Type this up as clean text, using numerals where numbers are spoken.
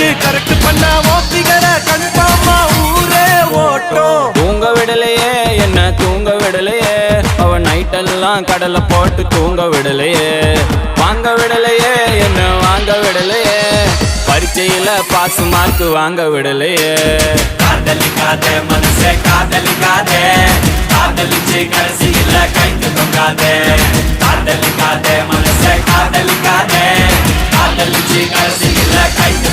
வச்சு கரெக்ட் பண்ண ஓப்பிகர கன்ஃபார்மா ஊரே ஓட்டும். தூங்க விடலையே என்ன தூங்க விடலையே, அவ நைட்டெல்லாம் கடலை போட்டு தூங்க விடலையே. வாங்க விடலையே என்ன வாங்க விடலையே, பரீட்சையில பாஸ் மார்க் வாங்க விடலையே. காதலிக்காதே மனசே காதலிக்காதே, காதலிச்சு கடைசியில கைக்கு தொங்காதே. காதலிக்காதே மனசே காதலிக்காதே, காதலிச்சு கடைசியில கைக்கு